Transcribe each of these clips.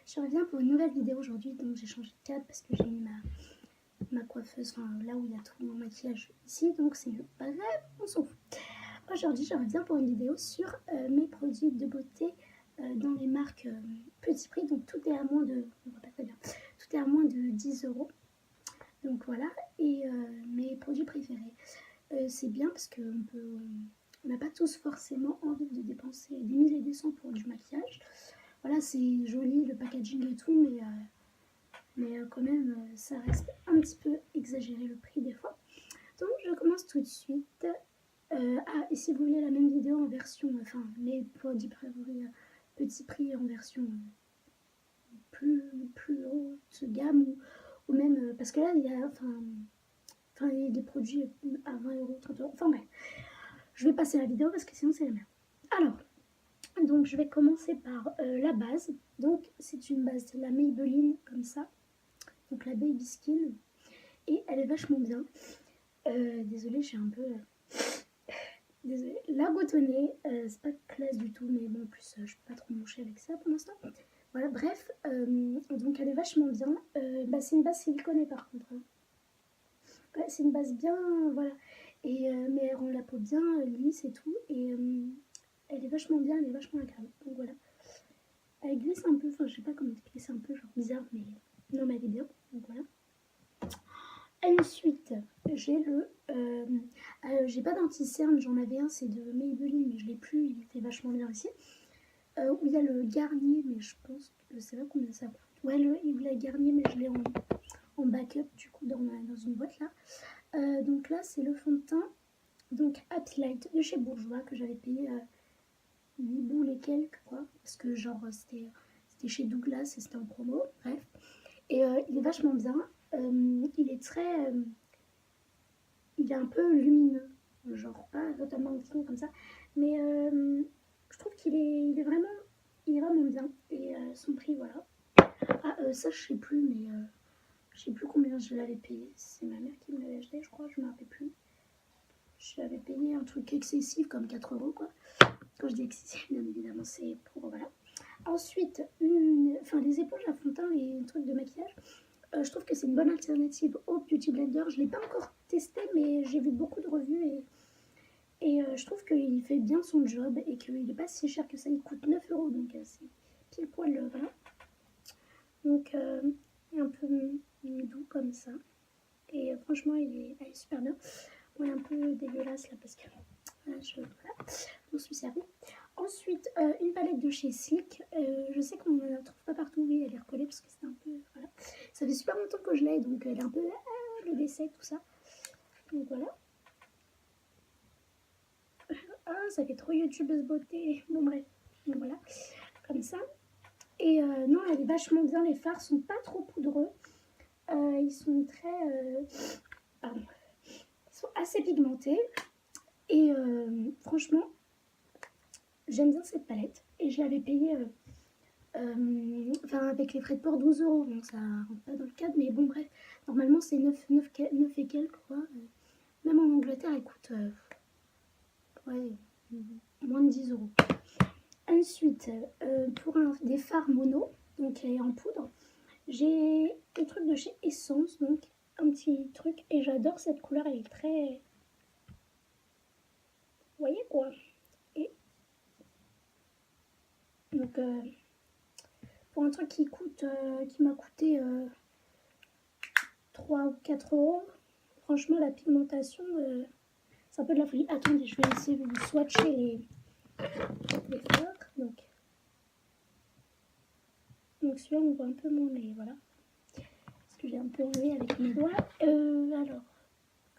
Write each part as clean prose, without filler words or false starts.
je reviens pour une nouvelle vidéo aujourd'hui. Donc j'ai changé de cadre parce que j'ai mis ma coiffeuse, enfin là où il y a tout mon maquillage ici, donc c'est pas grave, on s'en fout. Aujourd'hui je reviens pour une vidéo sur mes produits de beauté dans les marques petit prix, donc tout est à moins de, on voit pas très bien, tout est à moins de 10 €. Donc voilà, et mes produits préférés. C'est bien parce qu'on n'a pas tous forcément envie de dépenser des milliers et des cents pour du maquillage. Voilà, c'est joli le packaging et tout, mais quand même, ça reste un petit peu exagéré le prix des fois. Donc je commence tout de suite. Et si vous voulez la même vidéo en version, enfin mes produits préférés petit prix en version plus haute gamme, ou même, parce que là il y a, il y a des produits à 20 €, 30 €, enfin bref. Je vais passer la vidéo parce que sinon c'est la merde. Alors, donc je vais commencer par la base. Donc c'est une base de la Maybelline comme ça. Donc la Baby Skin. Et elle est vachement bien. Désolée, j'ai un peu... Désolée. La gouttonnée, c'est pas classe du tout, mais bon, en plus, je peux pas trop moucher avec ça pour l'instant. Voilà, bref, donc elle est vachement bien. C'est une base siliconée par contre. Hein. Ouais, c'est une base bien, voilà. Et, mais elle rend la peau bien lisse et tout. Et elle est vachement bien, elle est vachement agréable. Donc voilà. Elle glisse un peu, enfin je sais pas comment expliquer, c'est un peu genre bizarre, mais non, mais elle est bien. Donc voilà. Ensuite, j'ai j'ai pas d'anti-cerne, j'en avais un, c'est de Maybelline, mais je l'ai plus, il était vachement bien aussi. Où il y a le Garnier, mais je pense, je sais pas combien ça coûte. Ouais, il a Garnier, mais je l'ai en backup, du coup, dans une boîte là. Donc là, c'est le fond de teint, donc Happy Light de chez Bourjois, que j'avais payé 8 boules et quelques, quoi, parce que genre, c'était chez Douglas et c'était en promo, bref. Et il est vachement bien. Il est très... il est un peu lumineux, genre pas totalement fond comme ça, mais je trouve qu'il est vraiment bien. Et son prix, voilà. Ça je sais plus, mais je sais plus combien je l'avais payé. C'est ma mère qui me l'avait acheté, je crois, je me rappelle plus. Je l'avais payé un truc excessif comme 4 € quoi. Quand je dis excessif, bien évidemment, c'est pour, voilà. Ensuite, les éponges à fond de teint, les trucs de maquillage. Je trouve que c'est une bonne alternative au Beauty Blender. Je ne l'ai pas encore testé, mais j'ai vu beaucoup de revues et je trouve qu'il fait bien son job et qu'il n'est pas si cher que ça. Il coûte 9 €, donc c'est pile poil, voilà. Donc, un peu doux comme ça. Et franchement, il est super bien. Bon, il est un peu dégueulasse là parce que voilà, je m'en suis servie. Ensuite, une palette de chez Sleek. Je sais qu'on ne la trouve pas partout, oui, elle est recollée parce que c'est un peu... Voilà. Ça fait super longtemps que je l'ai, donc elle est un peu... le décès, tout ça. Donc voilà. Ça fait trop youtubeuse beauté. Bon bref, donc voilà. Comme ça. Et non, elle est vachement bien. Les fards sont pas trop poudreux. Ils sont très... pardon. Ils sont assez pigmentés. Et franchement... J'aime bien cette palette et je l'avais payée avec les frais de port 12 €, donc ça rentre pas dans le cadre, mais bon bref, normalement c'est 9 et quelques quoi. Même en Angleterre elle coûte moins de 10 €. Ensuite, pour des fards mono, donc en poudre, j'ai le truc de chez Essence, donc un petit truc, et j'adore cette couleur, elle est très... Vous voyez quoi? Et donc... pour un truc qui m'a coûté 3 ou 4 €, franchement la pigmentation, c'est un peu de la folie. Attendez, je vais essayer de vous swatcher les fards. Donc celui-là on voit un peu moins, mais voilà. Parce que j'ai un peu enlevé avec mes doigts. Alors,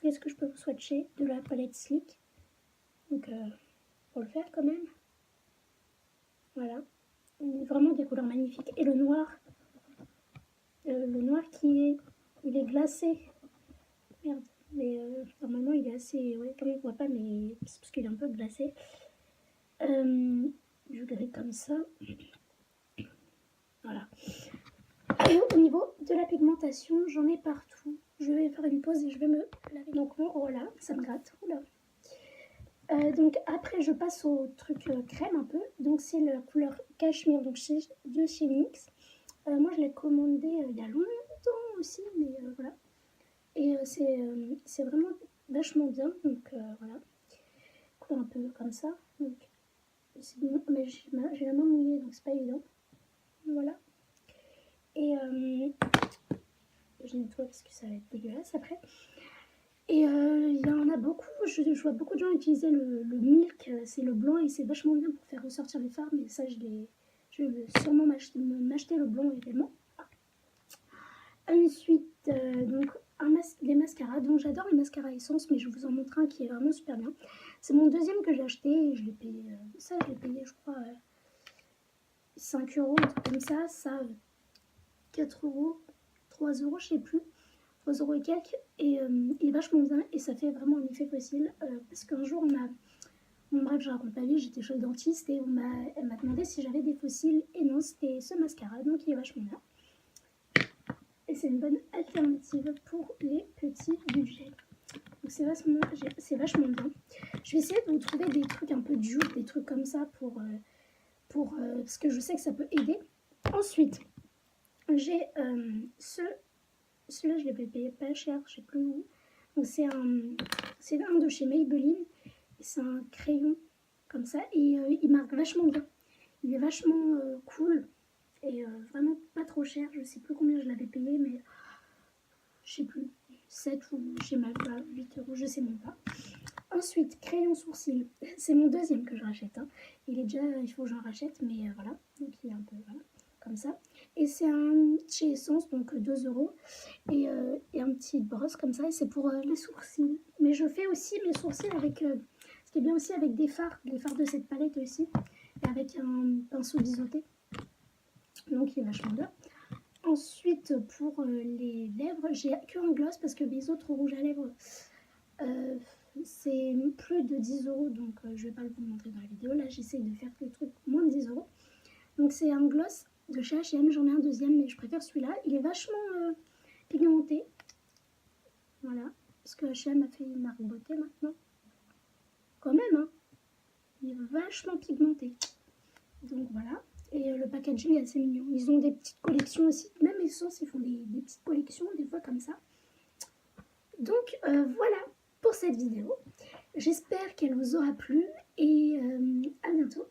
qu'est-ce que je peux vous swatcher de la palette Sleek? Donc, pour le faire quand même. Voilà. Vraiment des couleurs magnifiques. Et le noir il est glacé. Merde, mais normalement il est assez... Ouais, comme on ne voit pas, mais c'est parce qu'il est un peu glacé. Du gris comme ça. Voilà. Et au niveau de la pigmentation, j'en ai partout. Je vais faire une pause et je vais me laver. Donc voilà, ça me gratte. Oula. Donc après je passe au truc crème un peu. Donc c'est la couleur Cashmere, donc de chez NYX. Moi, je l'ai commandé il y a longtemps aussi, mais voilà. Et c'est vraiment vachement bien, donc voilà. Coule un peu comme ça, donc c'est bon, mais j'ai la main mouillée, donc c'est pas évident. Voilà. Et je nettoie parce que ça va être dégueulasse après. Et il y en a beaucoup, je vois beaucoup de gens utiliser le milk, c'est le blanc et c'est vachement bien pour faire ressortir les fards, mais ça je vais sûrement m'acheter le blanc également. Ensuite, donc des mascaras, donc j'adore les mascaras essence, mais je vous en montre un qui est vraiment super bien. C'est mon deuxième que j'ai acheté et je l'ai payé, je l'ai payé je crois 5 euros, un truc comme ça 4 euros, 3 euros, je sais plus. 3 euros et quelques, et il est vachement bien et ça fait vraiment un effet facile parce qu'un jour bon, bref, je raconte pas vie, j'étais chez le dentiste et elle m'a demandé si j'avais des fossiles et non, c'était ce mascara, donc il est vachement bien et c'est une bonne alternative pour les petits budgets, donc c'est vachement bien. Je vais essayer de vous trouver des trucs un peu durs, des trucs comme ça parce que je sais que ça peut aider. Ensuite j'ai celui-là je l'ai payé pas cher, je sais plus où. Donc c'est un de chez Maybelline. C'est un crayon comme ça et il marque vachement bien. Il est vachement cool et vraiment pas trop cher. Je sais plus combien je l'avais payé, mais je sais plus. 7 ou je sais même pas, 8 euros, je sais même pas. Ensuite, crayon sourcil. C'est mon deuxième que je rachète. Hein. Il faut que j'en rachète, mais voilà. Donc il est un peu voilà, comme ça. Et c'est un chez Essence, donc 2 euros. Et un petit brosse comme ça. Et c'est pour les sourcils. Mais je fais aussi mes sourcils avec. Ce qui est bien aussi avec les fards de cette palette aussi. Et avec un pinceau biseauté. Donc il est vachement bien. Ensuite, pour les lèvres, j'ai que un gloss parce que les autres rouges à lèvres. C'est plus de 10 euros, donc je vais pas vous montrer dans la vidéo. Là, j'essaie de faire des trucs moins de 10 euros. Donc, c'est un gloss de chez H&M. J'en ai un deuxième, mais je préfère celui-là. Il est vachement pigmenté. Voilà. Parce que H&M a fait une marque beauté maintenant. Quand même, hein. Il est vachement pigmenté. Donc, voilà. Et le packaging est assez mignon. Ils ont des petites collections aussi. Même Essence, ils font des petites collections, des fois comme ça. Donc, voilà pour cette vidéo. J'espère qu'elle vous aura plu et à bientôt.